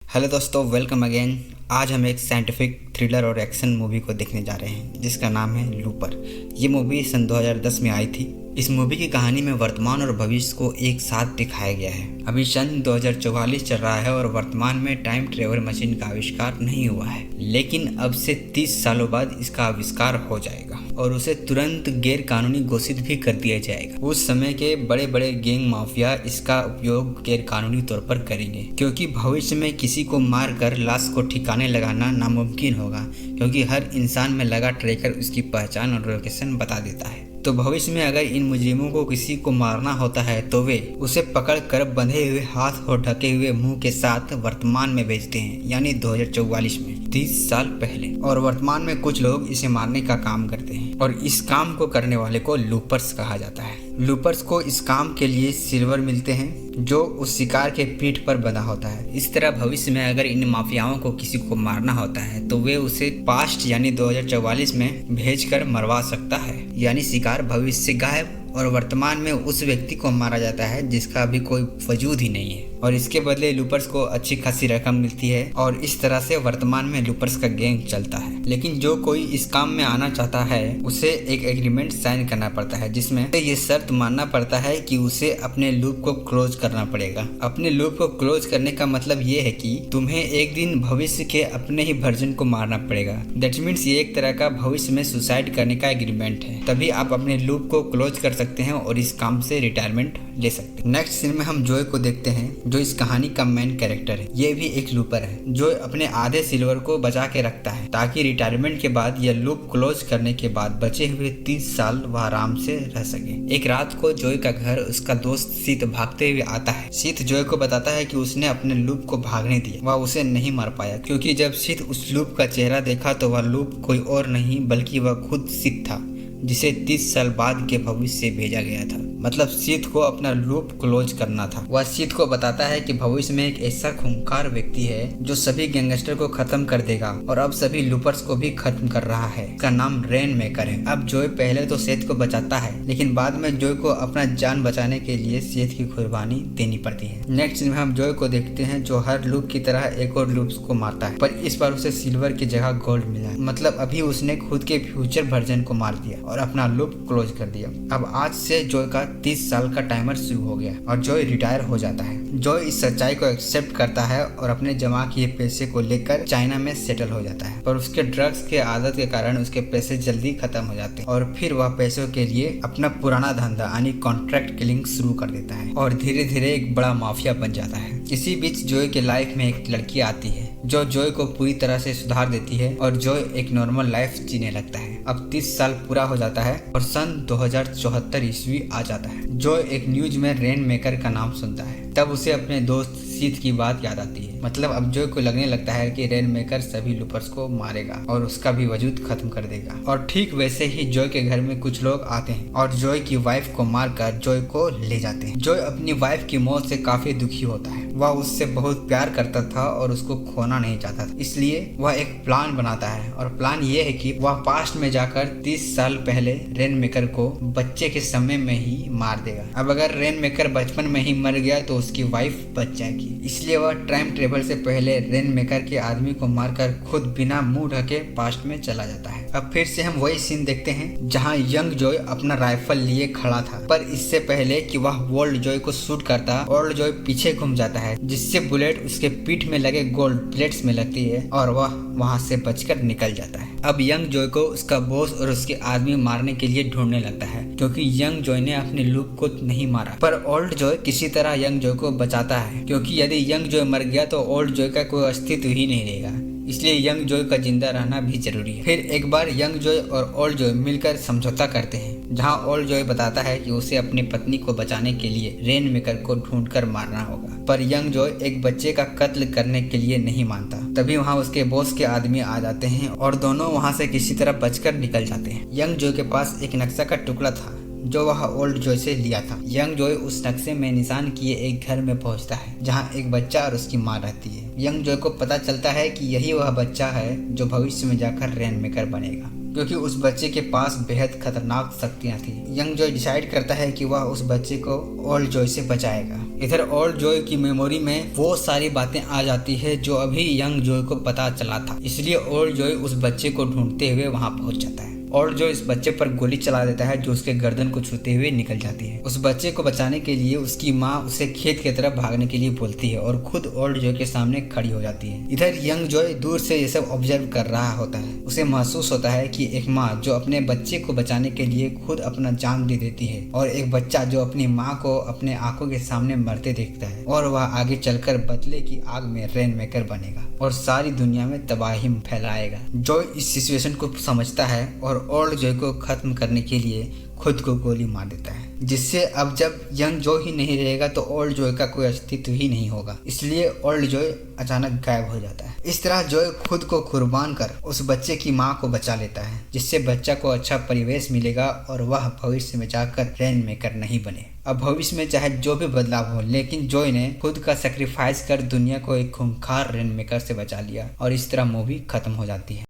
Hello दोस्तों, welcome again. आज हम एक साइंटिफिक थ्रिलर और एक्शन मूवी को देखने जा रहे हैं जिसका नाम है लूपर। ये मूवी सन 2010 में आई थी। इस मूवी की कहानी में वर्तमान और भविष्य को एक साथ दिखाया गया है। अभी सन 2044 चल रहा है और वर्तमान में टाइम ट्रेवल मशीन का आविष्कार नहीं हुआ है, लेकिन अब से 30 सालों बाद इसका आविष्कार हो जाएगा और उसे तुरंत गैर कानूनी घोषित भी कर दिया जाएगा। उस समय के बड़े बड़े गैंग माफिया इसका उपयोग गैर कानूनी तौर पर करेंगे, क्योंकि भविष्य में किसी को मारकर लाश को ठिकाने लगाना नामुमकिन होगा, क्योंकि हर इंसान में लगा ट्रैकर उसकी पहचान और लोकेशन बता देता है। तो भविष्य में अगर इन मुजरिमों को किसी को मारना होता है तो वे उसे पकड़ कर बंधे हुए हाथ और ढके हुए मुंह के साथ वर्तमान में भेजते हैं, यानी 2044 में 30 साल पहले। और वर्तमान में कुछ लोग इसे मारने का काम करते हैं और इस काम को करने वाले को लूपर्स कहा जाता है। लूपर्स को इस काम के लिए सिल्वर मिलते हैं जो उस शिकार के पीठ पर बंधा होता है। इस तरह भविष्य में अगर इन माफियाओं को किसी को मारना होता है तो वे उसे पास्ट यानी 2044 में भेजकर मरवा सकता है, यानी शिकार भविष्य से गायब और वर्तमान में उस व्यक्ति को मारा जाता है जिसका अभी कोई वजूद ही नहीं है, और इसके बदले लूपर्स को अच्छी खासी रकम मिलती है और इस तरह से वर्तमान में लूपर्स का गैंग चलता है। लेकिन जो कोई इस काम में आना चाहता है उसे एक एग्रीमेंट साइन करना पड़ता है, जिसमें ये शर्त मानना पड़ता है कि उसे अपने लूप को क्लोज करना पड़ेगा। अपने लूप को क्लोज करने का मतलब ये है कि तुम्हें एक दिन भविष्य के अपने ही वर्जन को मारना पड़ेगा। दैट मीन्स ये एक तरह का भविष्य में सुसाइड करने का एग्रीमेंट है, तभी आप अपने लूप को क्लोज कर सकते हैं और इस काम से रिटायरमेंट ले सकते हैं। नेक्स्ट सीन में हम जॉय को देखते हैं जो इस कहानी का मेन कैरेक्टर है। ये भी एक लूपर है जो अपने आधे सिल्वर को बचा के रखता है ताकि रिटायरमेंट के बाद यह लूप क्लोज करने के बाद बचे हुए 30 साल वह आराम से रह सके। एक रात को जॉय का घर उसका दोस्त शीत भागते हुए आता है। शीत जॉय को बताता है कि उसने अपने लूप को भागने दिया, वह उसे नहीं मार पाया, क्योंकि जब शीत उस लूप का चेहरा देखा तो वह लूप कोई और नहीं बल्कि वह खुद शीत था, जिसे 30 साल बाद के भविष्य से भेजा गया था। मतलब शीत को अपना लूप क्लोज करना था। वह शीत को बताता है कि भविष्य में एक ऐसा खूंखार व्यक्ति है जो सभी गैंगस्टर को खत्म कर देगा और अब सभी लूपर्स को भी खत्म कर रहा है। उसका नाम रेन मेकर है। अब जॉय पहले तो शीत को बचाता है, लेकिन बाद में जॉय को अपना जान बचाने के लिए शीत की कुर्बानी देनी पड़ती है। नेक्स्ट में हम जॉय को देखते हैं जो हर लूप की तरह एक और लूप को मारता है, पर इस बार उसे सिल्वर की जगह गोल्ड मिला है। मतलब अभी उसने खुद के फ्यूचर वर्जन को मार दिया और अपना लूप क्लोज कर दिया। अब आज से जॉय का 30 साल का टाइमर शुरू हो गया और जॉय रिटायर हो जाता है। जॉय इस सच्चाई को एक्सेप्ट करता है और अपने जमा किए पैसे को लेकर चाइना में सेटल हो जाता है, पर उसके ड्रग्स के आदत के कारण उसके पैसे जल्दी खत्म हो जाते हैं और फिर वह पैसों के लिए अपना पुराना धंधा यानी कॉन्ट्रैक्ट किलिंग शुरू कर देता है और धीरे धीरे एक बड़ा माफिया बन जाता है। इसी बीच जॉय के लाइफ में एक लड़की आती है जो जॉय को पूरी तरह से सुधार देती है और जॉय एक नॉर्मल लाइफ जीने लगता है। अब 30 साल पूरा हो जाता है और सन 2074 ईस्वी आ जाता है। जॉय एक न्यूज में रेन मेकर का नाम सुनता है, तब उसे अपने दोस्त शीत की बात याद आती है। मतलब अब जॉय को लगने लगता है कि रेन मेकर सभी लूपर्स को मारेगा और उसका भी वजूद खत्म कर देगा। और ठीक वैसे ही जॉय के घर में कुछ लोग आते हैं और जॉय की वाइफ को मारकर जॉय को ले जाते हैं। जॉय अपनी वाइफ की मौत से काफी दुखी होता है। वह उससे बहुत प्यार करता था और उसको खोना नहीं चाहता था, इसलिए वह एक प्लान बनाता है और प्लान ये है कि वह पास्ट में जाकर 30 साल पहले रेन मेकर को बच्चे के समय में ही मार देगा। अब अगर रेन मेकर बचपन में ही मर गया तो उसकी वाइफ बच जाएगी, इसलिए वह टाइम ट्रेवल से पहले रेन मेकर के आदमी को मारकर खुद बिना मुंह ढके पास्ट में चला जाता है। अब फिर से हम वही सीन देखते हैं जहां यंग जॉय अपना राइफल लिए खड़ा था, पर इससे पहले कि वह ओल्ड जॉय को शूट करता, ओल्ड जॉय पीछे घूम जाता है जिससे बुलेट उसके पीठ में लगे गोल्ड प्लेट्स में लगती है और वह वहां से बचकर निकल जाता है। अब यंग जॉय को उसका बॉस और उसके आदमी मारने के लिए ढूंढने लगता है, क्योंकि यंग जॉय ने अपने लूप को नहीं मारा। पर ओल्ड जॉय किसी तरह यंग जॉय को बचाता है, क्योंकि यदि यंग जॉय मर गया तो ओल्ड जॉय का कोई अस्तित्व ही नहीं रहेगा, इसलिए यंग जॉय का जिंदा रहना भी जरूरी है। फिर एक बार यंग जॉय और ओल्ड जॉय मिलकर समझौता करते हैं, जहां ओल्ड जॉय बताता है कि उसे अपनी पत्नी को बचाने के लिए रेन मेकर को ढूंढकर मारना होगा, पर यंग जॉय एक बच्चे का कत्ल करने के लिए नहीं मानता। तभी वहां उसके बॉस के आदमी आ जाते हैं और दोनों वहां से किसी तरह बचकर निकल जाते हैं। यंग जॉय के पास एक नक्शा का टुकड़ा था जो वह ओल्ड जॉय से लिया था। यंग जॉय उस नक्शे में निशान किए एक घर में पहुंचता है जहां एक बच्चा और उसकी मां रहती है। यंग जॉय को पता चलता है कि यही वह बच्चा है जो भविष्य में जाकर रेन मेकर बनेगा। क्योंकि उस बच्चे के पास बेहद खतरनाक शक्तियां थी। यंग जॉय डिसाइड करता है कि वह उस बच्चे को ओल्ड जॉय से बचाएगा। इधर ओल्ड जॉय की मेमोरी में वो सारी बातें आ जाती है जो अभी यंग जॉय को पता चला था, इसलिए ओल्ड जॉय उस बच्चे को ढूंढते हुए वहां पहुंच जाता है। ओल्ड जॉय इस बच्चे पर गोली चला देता है जो उसके गर्दन को छूते हुए निकल जाती है। उस बच्चे को बचाने के लिए उसकी माँ उसे खेत की तरफ भागने के लिए बोलती है और खुद ओल्ड जॉय के सामने खड़ी हो जाती है। इधर यंग जॉय दूर से ये सब ऑब्जर्व कर रहा होता है। उसे महसूस होता है कि एक माँ जो अपने बच्चे को बचाने के लिए खुद अपना जान दे देती है और एक बच्चा जो अपनी माँ को अपने आंखों के सामने मरते देखता है, और वह आगे चलकर बदले की आग में रेन मेकर बनेगा और सारी दुनिया में तबाही फैलाएगा। जॉय इस सिचुएशन को समझता है और ओल्ड जॉय को खत्म करने के लिए खुद को गोली मार देता है, जिससे अब जब यंग जॉय ही नहीं रहेगा तो ओल्ड जॉय का कोई अस्तित्व ही नहीं होगा। इसलिए ओल्ड जॉय अचानक गायब हो जाता है। इस तरह जॉय खुद को कुर्बान कर उस बच्चे की मां को बचा लेता है, जिससे बच्चा को अच्छा परिवेश मिलेगा और वह भविष्य में जाकर रेन मेकर नहीं बने। अब भविष्य में चाहे जो भी बदलाव हो, लेकिन जॉय ने खुद का सेक्रीफाइस कर दुनिया को एक खूंखार रेन मेकर से बचा लिया और इस तरह मूवी खत्म हो जाती है।